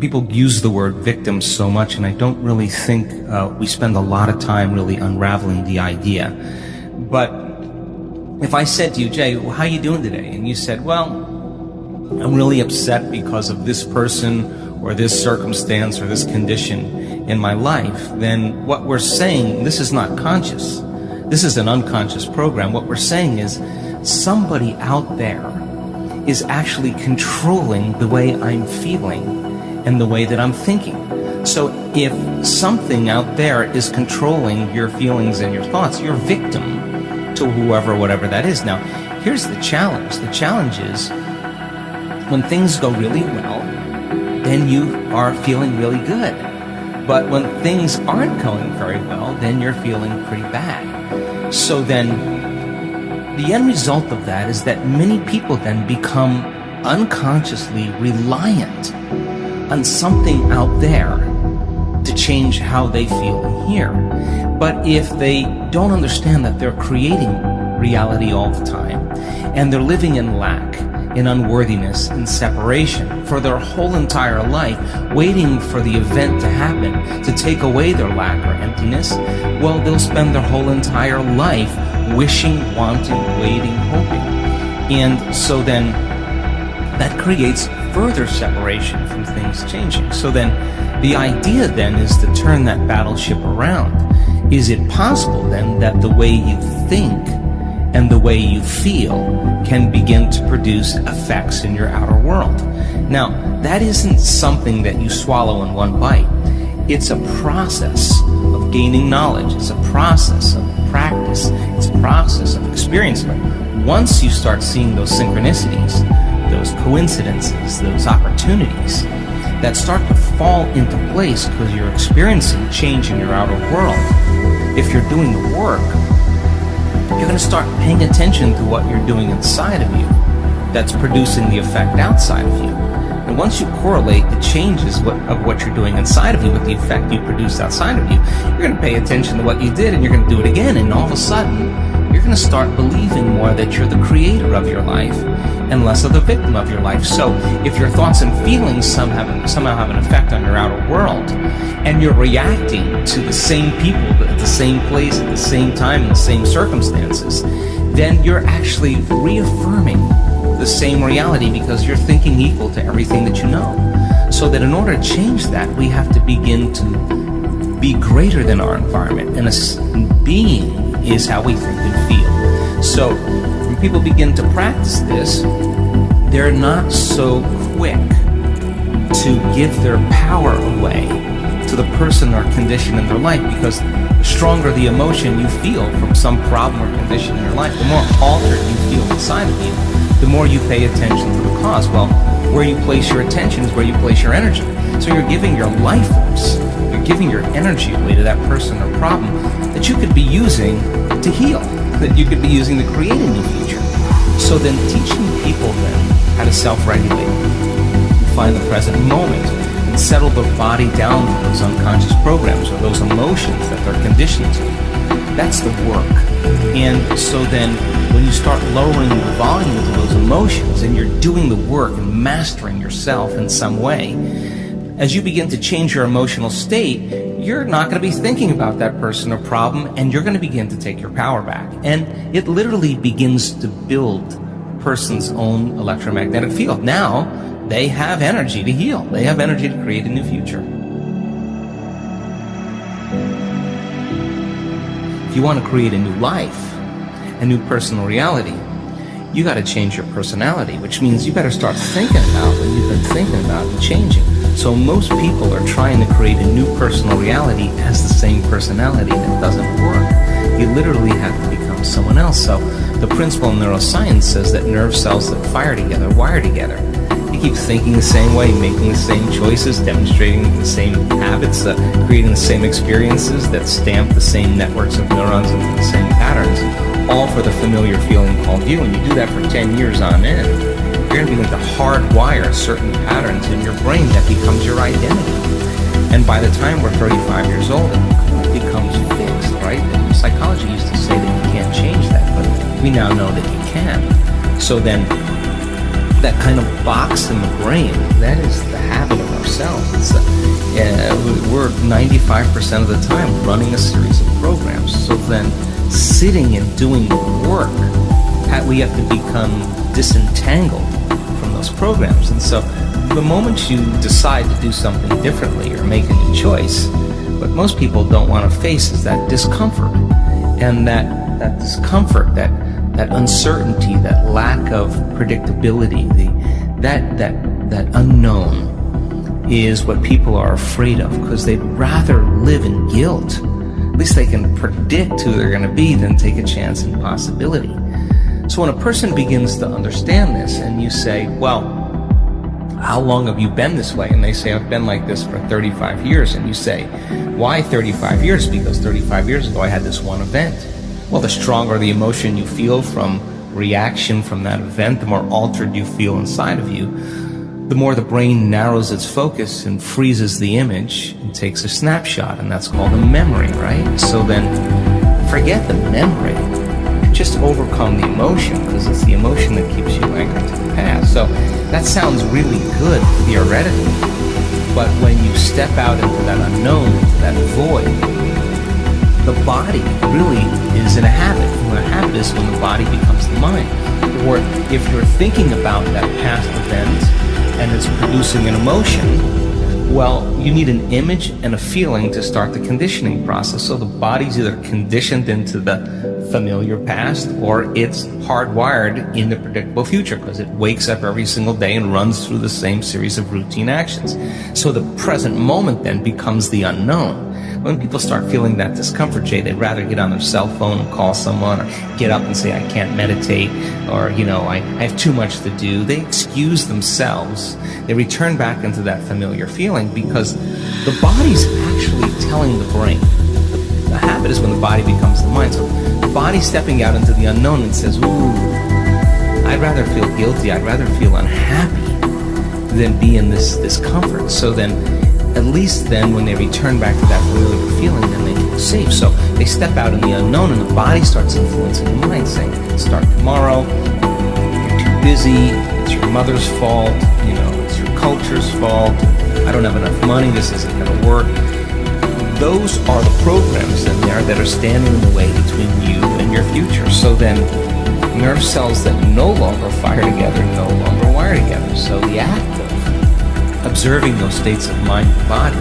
People use the word victim so much, and I don't really think we spend a lot of time really unraveling the idea. But if I said to you, Jay, well, how are you doing today? And you said, well, I'm really upset because of this person or this circumstance or this condition in my life, then what we're saying, this is not conscious. This is an unconscious program. What we're saying is somebody out there is actually controlling the way I'm feeling and the way that I'm thinking. So if something out there is controlling your feelings and your thoughts, you're victim to whoever, whatever that is. Now, here's the challenge. The challenge is when things go really well, then you are feeling really good. But when things aren't going very well, then you're feeling pretty bad. So then the end result of that is that many people then become unconsciously reliant on something out there to change how they feel and hear. But if they don't understand that they're creating reality all the time, and they're living in lack, in unworthiness, in separation for their whole entire life, waiting for the event to happen to take away their lack or emptiness, well, they'll spend their whole entire life wishing, wanting, waiting, hoping. And so then that creates further separation from things changing. So then the idea then is to turn that battleship around. Is it possible then that the way you think and the way you feel can begin to produce effects in your outer world? Now, that isn't something that you swallow in one bite. It's a process of gaining knowledge. It's a process of practice. It's a process of experience. But once you start seeing those synchronicities, those coincidences, those opportunities that start to fall into place because you're experiencing change in your outer world, if you're doing the work, you're going to start paying attention to what you're doing inside of you that's producing the effect outside of you. And once you correlate the changes of what you're doing inside of you with the effect you produce outside of you, you're going to pay attention to what you did and you're going to do it again. And all of a sudden, you're going to start believing more that you're the creator of your life and less of the victim of your life. So if your thoughts and feelings somehow have an effect on your outer world, and you're reacting to the same people at the same place at the same time in the same circumstances, then you're actually reaffirming the same reality because you're thinking equal to everything that you know. So that in order to change that, we have to begin to be greater than our environment. And a being is how we think and feel. So when people begin to practice this, they're not so quick to give their power away to the person or condition in their life, because the stronger the emotion you feel from some problem or condition in your life, the more altered you feel inside of you, the more you pay attention to the cause. Well, where you place your attention is where you place your energy. So you're giving your life force, you're giving your energy away to that person or problem that you could be using to heal, that you could be using to create a new future. So then teaching people then how to self-regulate, find the present moment, and settle their body down to those unconscious programs or those emotions that they're conditioned to. That's the work. And so then when you start lowering the volume of those emotions and you're doing the work and mastering yourself in some way, as you begin to change your emotional state, you're not going to be thinking about that person or problem, and you're going to begin to take your power back. And it literally begins to build a person's own electromagnetic field. Now, they have energy to heal. They have energy to create a new future. If you want to create a new life, a new personal reality, you got to change your personality, which means you better start thinking about what you've been thinking about and changing. So most people are trying to create a new personal reality as the same personality, and it doesn't work. You literally have to become someone else. So the principle in neuroscience says that nerve cells that fire together wire together. You keep thinking the same way, making the same choices, demonstrating the same habits, creating the same experiences that stamp the same networks of neurons into the same patterns, all for the familiar feeling called you. And you do that for 10 years on end, you're going to begin to hardwire certain patterns in your brain that becomes your identity. And by the time we're 35 years old, it becomes fixed, right? And psychology used to say that you can't change that, but we now know that you can. So then that kind of box in the brain, that is the habit of ourselves. We're 95% of the time running a series of programs. So then sitting and doing the work, we have to become disentangled from those programs. And so the moment you decide to do something differently or make a new choice, what most people don't want to face is that discomfort. And that discomfort, that uncertainty, that lack of predictability, that unknown is what people are afraid of, because they'd rather live in guilt. At least they can predict who they're going to be than take a chance in possibility. So when a person begins to understand this and you say, well, how long have you been this way? And they say, I've been like this for 35 years. And you say, why 35 years? Because 35 years ago I had this one event. Well, the stronger the emotion you feel from reaction from that event, the more altered you feel inside of you, the more the brain narrows its focus and freezes the image and takes a snapshot, and that's called a memory, right? So then forget the memory, just overcome the emotion, because it's the emotion that keeps you anchored to the past. So that sounds really good theoretically, but when you step out into that unknown, into that void, the body really is in a habit. And the habit is when the body becomes the mind. Or if you're thinking about that past event and it's producing an emotion, well, you need an image and a feeling to start the conditioning process. So the body's either conditioned into the familiar past, or it's hardwired in the predictable future, because it wakes up every single day and runs through the same series of routine actions. So the present moment then becomes the unknown. When people start feeling that discomfort, Jay, they'd rather get on their cell phone and call someone, or get up and say, I can't meditate, or, I have too much to do. They excuse themselves. They return back into that familiar feeling, because the body's actually telling the brain. The habit is when the body becomes the mind. So the body's stepping out into the unknown and says, ooh, I'd rather feel guilty, I'd rather feel unhappy than be in this discomfort. So then, at least then, when they return back to that familiar feeling, then they feel safe. So they step out in the unknown, and the body starts influencing the mind, saying, start tomorrow, you're too busy, it's your mother's fault, it's your culture's fault, I don't have enough money, this isn't going to work. Those are the programs in there that are standing in the way between you and your future. So then, nerve cells that no longer fire together no longer wire together. So the act of observing those states of mind and body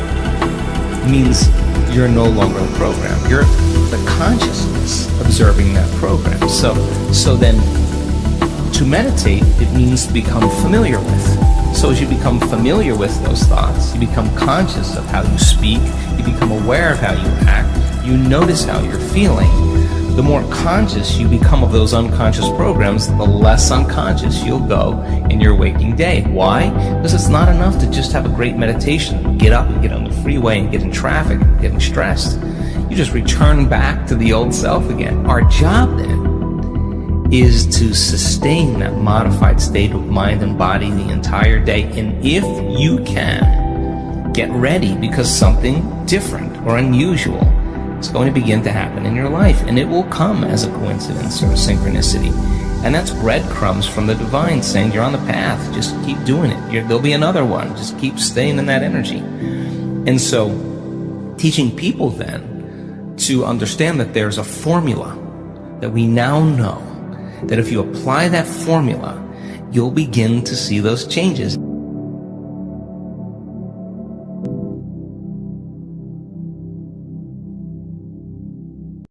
means you're no longer the program. You're the consciousness observing that program. So then, to meditate, it means to become familiar with. So as you become familiar with those thoughts, you become conscious of how you speak, you become aware of how you act, you notice how you're feeling. The more conscious you become of those unconscious programs, the less unconscious you'll go in your waking day. Why? Because it's not enough to just have a great meditation, get up and get on the freeway and get in traffic and getting stressed. You just return back to the old self again. Our job then is to sustain that modified state of mind and body the entire day. And if you can, get ready, because something different or unusual is going to begin to happen in your life, and it will come as a coincidence or a synchronicity. And that's breadcrumbs from the divine saying you're on the path, just keep doing it. There'll be another one, just keep staying in that energy. And so teaching people then to understand that there's a formula that we now know, that if you apply that formula, you'll begin to see those changes.